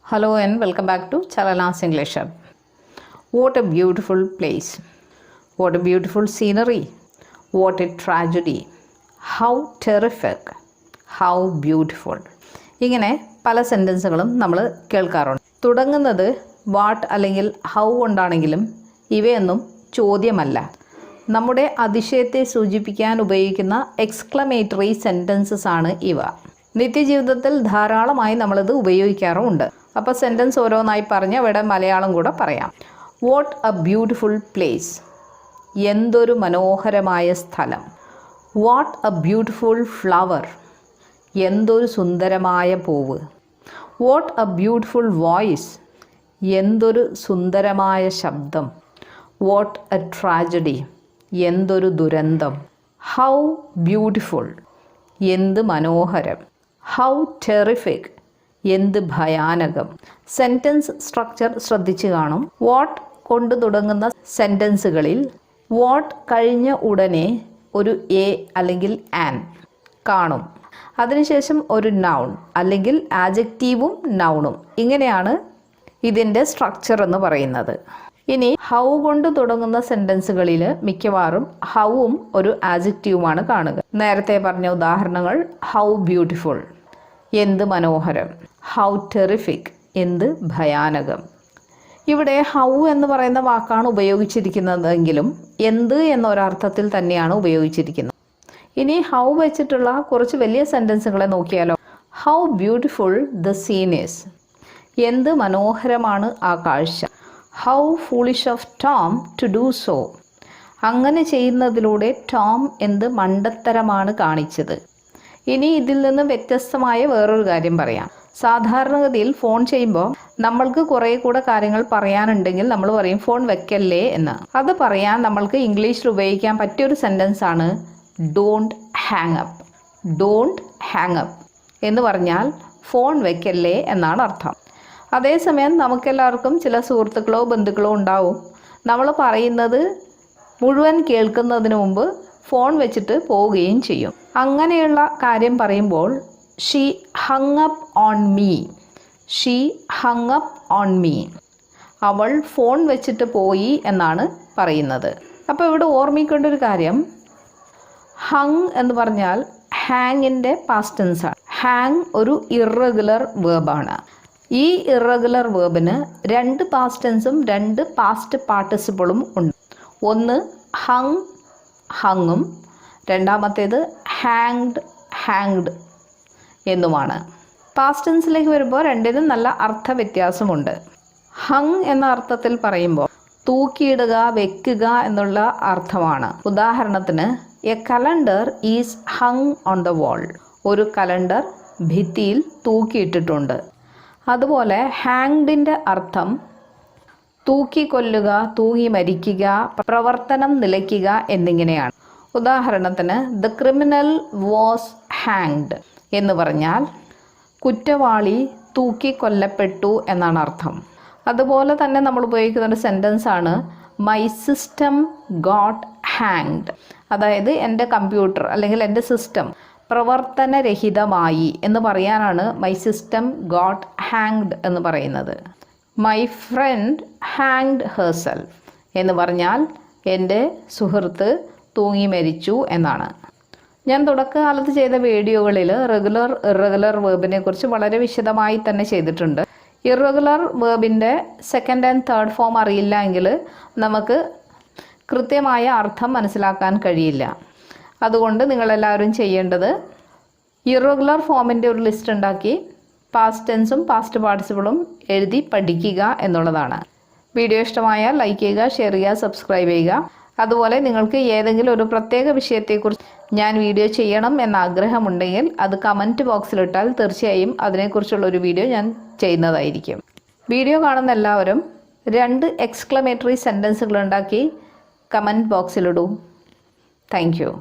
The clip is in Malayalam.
Hello and welcome back to Chalanas English Hub. What a beautiful place. What a beautiful scenery. What a tragedy. How terrific. How beautiful. ഇങ്ങനെ പല സെൻറ്റൻസുകളും നമ്മൾ കേൾക്കാറുണ്ട്. തുടങ്ങുന്നത് വാട്ട് അല്ലെങ്കിൽ ഹൗ കൊണ്ടാണെങ്കിലും ഇവയൊന്നും ചോദ്യമല്ല. നമ്മുടെ അതിശയത്തെ സൂചിപ്പിക്കാൻ ഉപയോഗിക്കുന്ന എക്സ്ക്ലമേറ്ററി സെൻറ്റൻസസ് ആണ് ഇവ. നിത്യജീവിതത്തിൽ ധാരാളമായി നമ്മളിത് ഉപയോഗിക്കാറുമുണ്ട്. അപ്പോൾ സെൻറ്റൻസ് ഓരോന്നായി പറഞ്ഞ് ഇവിടെ മലയാളം കൂടെ പറയാം. What A beautiful place. എന്തൊരു മനോഹരമായ സ്ഥലം. What A beautiful flower. എന്തൊരു സുന്ദരമായ പൂവ്. What A beautiful voice. എന്തൊരു സുന്ദരമായ ശബ്ദം. What A tragedy. എന്തൊരു ദുരന്തം. How beautiful. എന്ത് മനോഹരം. How terrific. എന്ത് ഭയാനകം. സെൻറ്റൻസ് സ്ട്രക്ചർ ശ്രദ്ധിച്ചു കാണും. വാട്ട് കൊണ്ട് തുടങ്ങുന്ന സെൻറ്റൻസുകളിൽ വാട്ട് കഴിഞ്ഞ ഉടനെ ഒരു എ അല്ലെങ്കിൽ ആൻ കാണും. അതിനുശേഷം ഒരു നൗൺ അല്ലെങ്കിൽ ആഡ്ജക്റ്റീവും നൗണും. ഇങ്ങനെയാണ് ഇതിൻ്റെ സ്ട്രക്ചർ എന്ന് പറയുന്നത്. ഇനി ഹൗ കൊണ്ട് തുടങ്ങുന്ന സെൻറ്റൻസുകളിൽ മിക്കവാറും ഹൗവും ഒരു ആഡ്ജക്റ്റീവുമാണ് കാണുക. നേരത്തെ പറഞ്ഞ ഉദാഹരണങ്ങൾ ഹൗ ബ്യൂട്ടിഫുൾ എന്ത് മനോഹരം. ഹൗ ടെറിഫിക് എന്ത് ഭയാനകം. ഇവിടെ ഹൗ എന്ന് പറയുന്ന വാക്കാണ് ഉപയോഗിച്ചിരിക്കുന്നതെങ്കിലും എന്ത് എന്നൊരർത്ഥത്തിൽ തന്നെയാണ് ഉപയോഗിച്ചിരിക്കുന്നത്. ഇനി ഹൗ വെച്ചിട്ടുള്ള കുറച്ച് വലിയ സെൻറ്റൻസുകളെ നോക്കിയാലോ. How beautiful the scene is. എന്ത് മനോഹരമാണ് ആ കാഴ്ച. How foolish of Tom to do so. അങ്ങനെ ചെയ്യുന്നതിലൂടെ ടോം എന്ത് മണ്ടത്തരമാണ് കാണിച്ചത്. ഇനി ഇതിൽ നിന്ന് വ്യത്യസ്തമായ വേറൊരു കാര്യം പറയാം. സാധാരണഗതിയിൽ ഫോൺ ചെയ്യുമ്പോൾ നമ്മൾക്ക് കുറേ കൂടെ കാര്യങ്ങൾ പറയാനുണ്ടെങ്കിൽ നമ്മൾ പറയും ഫോൺ വെക്കല്ലേ എന്ന്. അത് പറയാൻ നമ്മൾക്ക് ഇംഗ്ലീഷിൽ ഉപയോഗിക്കാൻ പറ്റിയൊരു സെൻറ്റൻസ് ആണ് don't hang up. Don't hang up എന്ന് പറഞ്ഞാൽ ഫോൺ വെക്കല്ലേ എന്നാണ് അർത്ഥം. അതേസമയം നമുക്കെല്ലാവർക്കും ചില സുഹൃത്തുക്കളോ ബന്ധുക്കളോ ഉണ്ടാവും. നമ്മൾ പറയുന്നത് മുഴുവൻ കേൾക്കുന്നതിന് മുമ്പ് ഫോൺ വെച്ചിട്ട് പോവുകയും ചെയ്യും. അങ്ങനെയുള്ള കാര്യം പറയുമ്പോൾ she hung up on me. She hung up on me. അവൾ ഫോൺ വെച്ചിട്ട് പോയി എന്നാണ് പറയുന്നത്. അപ്പോൾ ഇവിടെ ഓർമ്മിക്കേണ്ട ഒരു കാര്യം, ഹങ് എന്ന് പറഞ്ഞാൽ ഹാങ്ങിൻ്റെ പാസ്റ്റ് ടെൻസാണ്. ഹാങ് ഒരു ഇറഗുലർ വേർബാണ്. ഈ ഇറഗുലർ വേർബിന് രണ്ട് പാസ്റ്റ് ടെൻസും രണ്ട് പാസ്റ്റ് പാർട്ടിസിപ്പിളും ഉണ്ട്. ഒന്ന് ഹങ് ഹങ്ങും രണ്ടാമത്തേത് ഹാങ്ഡ് ഹാങ്ഡ് എന്നുമാണ്. പാസ്റ്റ് ടെൻസിലേക്ക് വരുമ്പോൾ രണ്ടിനും നല്ല അർത്ഥവ്യത്യാസമുണ്ട്. ഹങ് എന്ന അർത്ഥത്തിൽ പറയുമ്പോൾ തൂക്കിയിടുക, വെക്കുക എന്നുള്ള അർത്ഥമാണ്. ഉദാഹരണത്തിന് A calendar is hung on the wall. ഒരു കലണ്ടർ ഭിത്തിയിൽ തൂക്കിയിട്ടിട്ടുണ്ട്. അതുപോലെ ഹാങ്ഡിൻ്റെ അർത്ഥം തൂക്കിക്കൊല്ലുക, തൂങ്ങി മരിക്കുക, പ്രവർത്തനം നിലയ്ക്കുക എന്നിങ്ങനെയാണ്. ഉദാഹരണത്തിന് ദ ക്രിമിനൽ വാസ് ഹാങ്ഡ് എന്ന് പറഞ്ഞാൽ കുറ്റവാളി തൂക്കിക്കൊല്ലപ്പെട്ടു എന്നാണ് അർത്ഥം. അതുപോലെ തന്നെ നമ്മൾ ഉപയോഗിക്കുന്ന ഒരു സെൻറ്റൻസ് ആണ് മൈ സിസ്റ്റം ഗോട്ട് ഹാങ്ഡ്. അതായത് എൻ്റെ കമ്പ്യൂട്ടർ അല്ലെങ്കിൽ എൻ്റെ സിസ്റ്റം പ്രവർത്തനരഹിതമായി എന്ന് പറയാനാണ് മൈ സിസ്റ്റം ഗോട്ട് ഹാങ്ഡ് എന്ന് പറയുന്നത്. മൈ ഫ്രണ്ട് ഹാങ്ഡ് ഹെർസെൽഫ് എന്ന് പറഞ്ഞാൽ എൻ്റെ സുഹൃത്ത് തൂങ്ങി മരിച്ചു എന്നാണ്. ഞാൻ തുടക്കകാലത്ത് ചെയ്ത വീഡിയോകളിൽ റെഗുലർ ഇറഗുലർ വേർബിനെ കുറിച്ച് വളരെ വിശദമായി തന്നെ ചെയ്തിട്ടുണ്ട്. ഇറഗുലർ വേർബിൻ്റെ സെക്കൻഡ് ആൻഡ് തേർഡ് ഫോം അറിയില്ല എങ്കിൽ നമുക്ക് കൃത്യമായ അർത്ഥം മനസ്സിലാക്കാൻ കഴിയില്ല. അതുകൊണ്ട് നിങ്ങളെല്ലാവരും ചെയ്യേണ്ടത് ഇറഗുലർ ഫോമിൻ്റെ ഒരു ലിസ്റ്റ് ഉണ്ടാക്കി പാസ്റ്റ് ടെൻസും പാസ്റ്റ് പാർട്ടിസിപ്പിളും എഴുതി പഠിക്കുക എന്നുള്ളതാണ്. വീഡിയോ ഇഷ്ടമായാൽ ലൈക്ക് ചെയ്യുക, ഷെയർ ചെയ്യുക, സബ്സ്ക്രൈബ് ചെയ്യുക. അതുപോലെ നിങ്ങൾക്ക് ഏതെങ്കിലും ഒരു പ്രത്യേക വിഷയത്തെക്കുറിച്ച് ഞാൻ വീഡിയോ ചെയ്യണം എന്ന ആഗ്രഹമുണ്ടെങ്കിൽ അത് കമൻറ്റ് ബോക്സിലിട്ടാൽ തീർച്ചയായും അതിനെക്കുറിച്ചുള്ളൊരു വീഡിയോ ഞാൻ ചെയ്യുന്നതായിരിക്കും. വീഡിയോ കാണുന്ന എല്ലാവരും 2 എക്സ്ക്ലമേറ്ററി സെൻറ്റൻസുകൾ ഉണ്ടാക്കി കമൻറ്റ് ബോക്സിലിടൂ. Thank you.